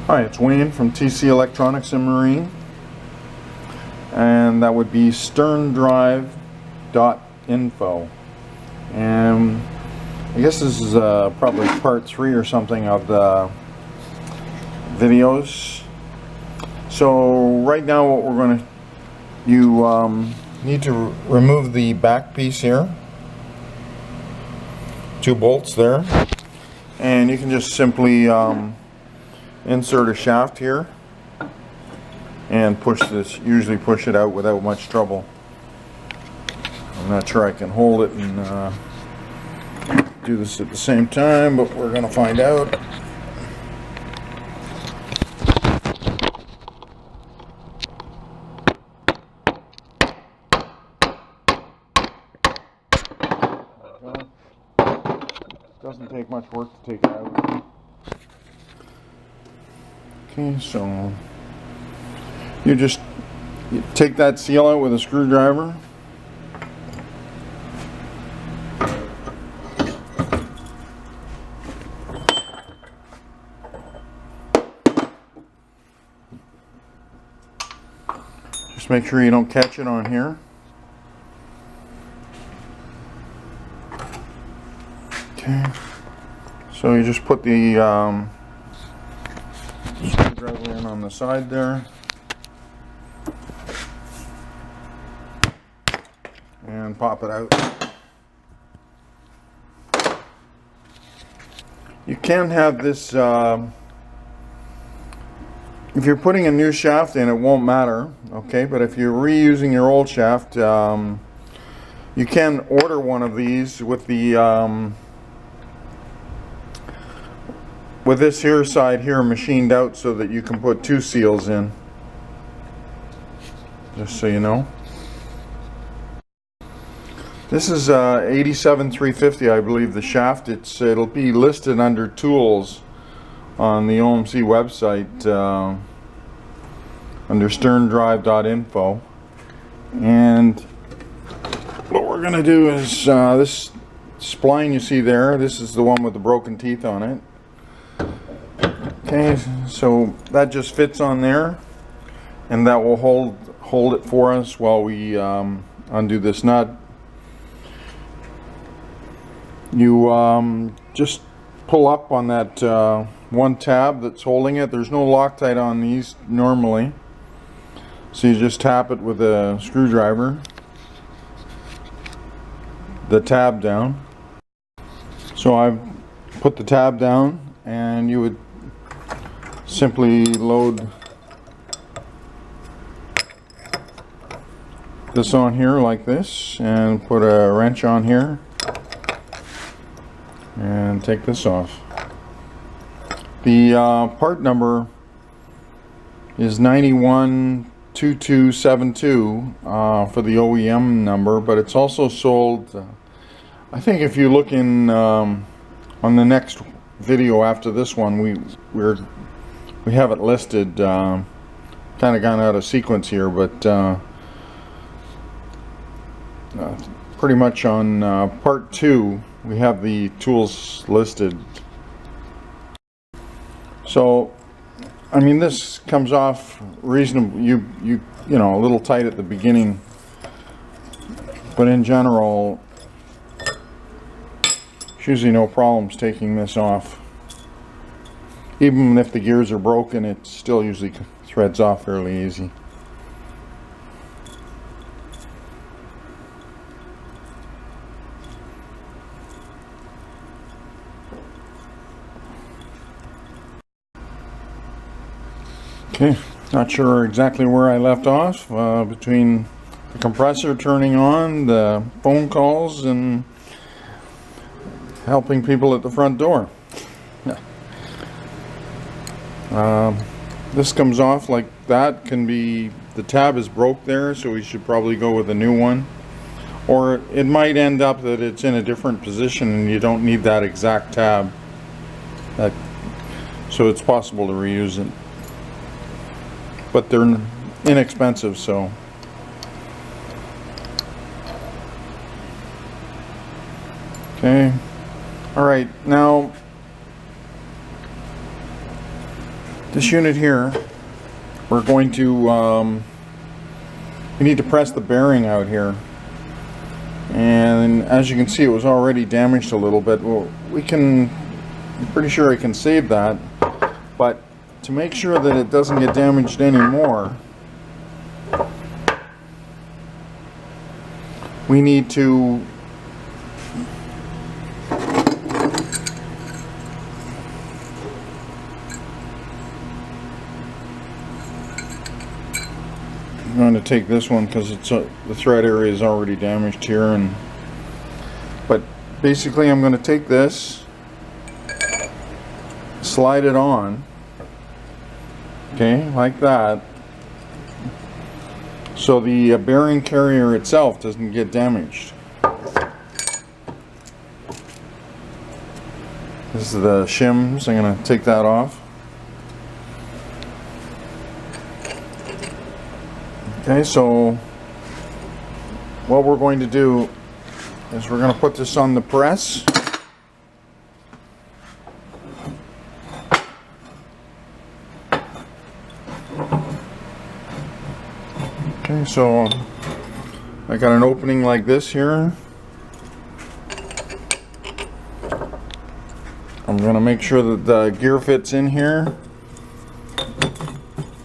Hi, it's Wayne from TC Electronics and Marine, and that would be sterndrive.info. And I guess this is probably part 3 or something of the videos. So right now what we're going to, you need to remove the back piece here, 2 bolts there, and you can just simply insert a shaft here and push this, usually push it out without much trouble. I'm not sure I can hold it and do this at the same time, but we're going to find out. Doesn't take much work to take it out. Okay, so you take that seal out with a screwdriver. Just make sure you don't catch it on here. Okay, so you just put the screwdriver in on the side there, and pop it out. You can have this, if you're putting a new shaft in, it won't matter, okay, but if you're reusing your old shaft, you can order one of these with the with this here side here machined out so that you can put 2 seals in, just so you know. This is 87-350, I believe, the shaft. It'll be listed under tools on the OMC website under sterndrive.info. And what we're going to do is this spline you see there, this is the one with the broken teeth on it. Okay, so that just fits on there, and that will hold it for us while we undo this nut. You just pull up on that one tab that's holding it. There's no Loctite on these normally, so you just tap it with a screwdriver, the tab down. So I've put the tab down, and you would simply load this on here like this, and put a wrench on here and take this off. The part number is 912272 for the OEM number, but it's also sold, I think if you look in on the next video after this one, we have it listed, kind of gone out of sequence here, but pretty much on part 2 we have the tools listed. So I mean, this comes off reasonable, you know, a little tight at the beginning, but in general there's usually no problems taking this off. Even if the gears are broken, it still usually threads off fairly easy. Okay, not sure exactly where I left off, between the compressor turning on, the phone calls, and helping people at the front door. This comes off like that. Can be, the tab is broke there, so we should probably go with a new one, or it might end up that it's in a different position and you don't need that exact tab, so it's possible to reuse it, but they're inexpensive. So okay, all right, now This unit here, we're going to, we need to press the bearing out here. And as you can see, it was already damaged a little bit. Well, I'm pretty sure I can save that. But to make sure that it doesn't get damaged anymore, we need to I'm going to take this one because it's the thread area is already damaged here, but basically I'm going to take this, slide it on, okay, like that, so the bearing carrier itself doesn't get damaged. This is the shims. I'm going to take that off. Okay, so what we're going to do is we're going to put this on the press. Okay, so I got an opening like this here. I'm going to make sure that the gear fits in here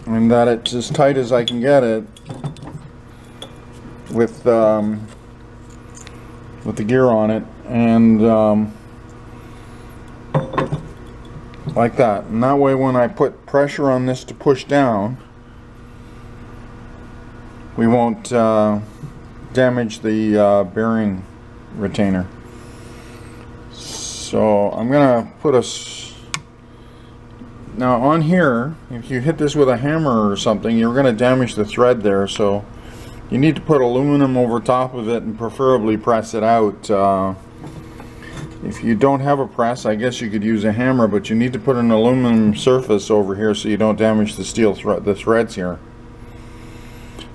and that it's as tight as I can get it with the gear on it, and like that. And that way when I put pressure on this to push down, we won't damage the bearing retainer. So I'm gonna put now on here, if you hit this with a hammer or something, you're gonna damage the thread there, so you need to put aluminum over top of it and preferably press it out. If you don't have a press, I guess you could use a hammer, but you need to put an aluminum surface over here so you don't damage the steel the threads here.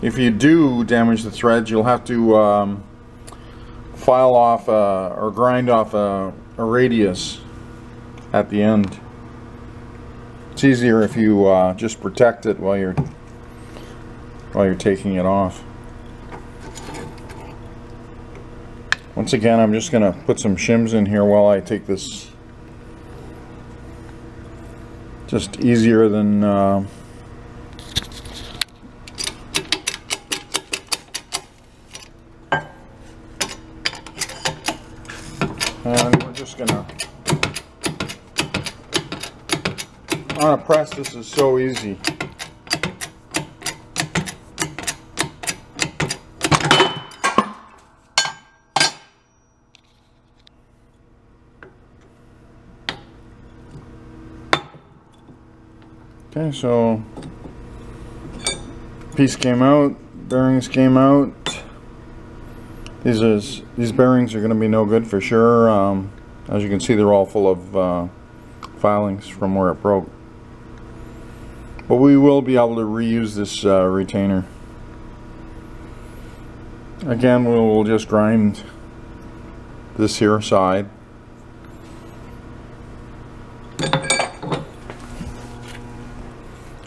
If you do damage the threads, you'll have to file off or grind off a radius at the end. It's easier if you just protect it while you're taking it off. Once again, I'm just going to put some shims in here while I take this. Just easier than and we're just going to, on a press, this is so easy. Okay, so piece came out, bearings came out. These bearings are going to be no good for sure. As you can see, they're all full of filings from where it broke. But we will be able to reuse this retainer. Again, we'll just grind this here side.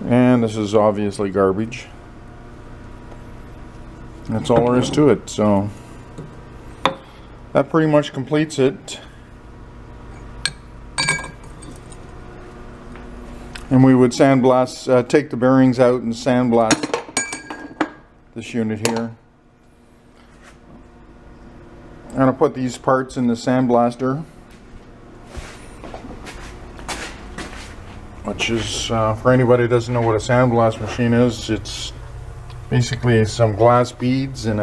And this is obviously garbage. That's all there is to it. So that pretty much completes it. And we would sandblast, take the bearings out and sandblast this unit here. I'm going to put these parts in the sandblaster, which is, for anybody who doesn't know what a sandblast machine is, it's basically some glass beads and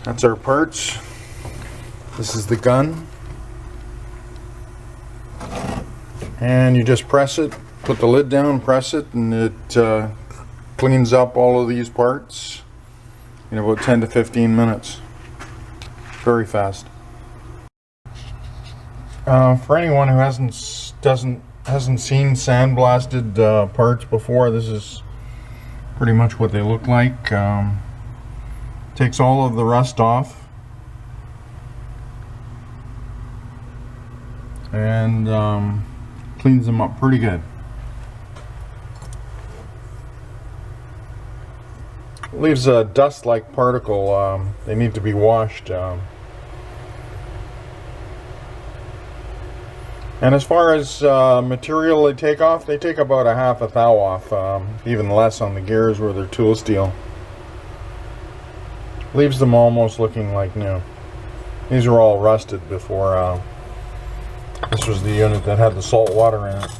that's our parts. This is the gun. And you just press it, put the lid down, press it, and it cleans up all of these parts in about 10 to 15 minutes. Very fast. For anyone who hasn't seen sandblasted parts before, this is pretty much what they look like. Takes all of the rust off, and Cleans them up pretty good. Leaves a dust-like particle. They need to be washed. And as far as material they take off, they take about a half a thou off, even less on the gears where they're tool steel. Leaves them almost looking like new. These were all rusted before. This was the unit that had the salt water in it.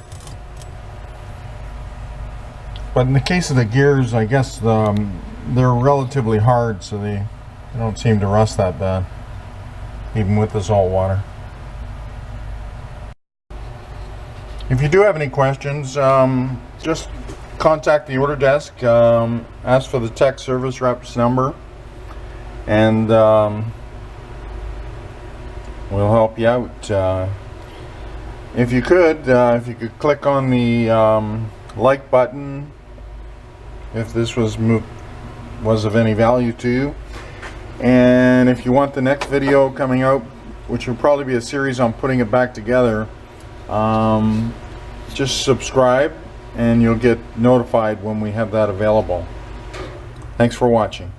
But in the case of the gears, I guess they're relatively hard, so they don't seem to rust that bad, even with the salt water. If you do have any questions, just contact the order desk, ask for the tech service rep's number, and we'll help you out. If you could click on the like button if this was of any value to you, and if you want the next video coming out, which will probably be a series on putting it back together, just subscribe and you'll get notified when we have that available. Thanks for watching.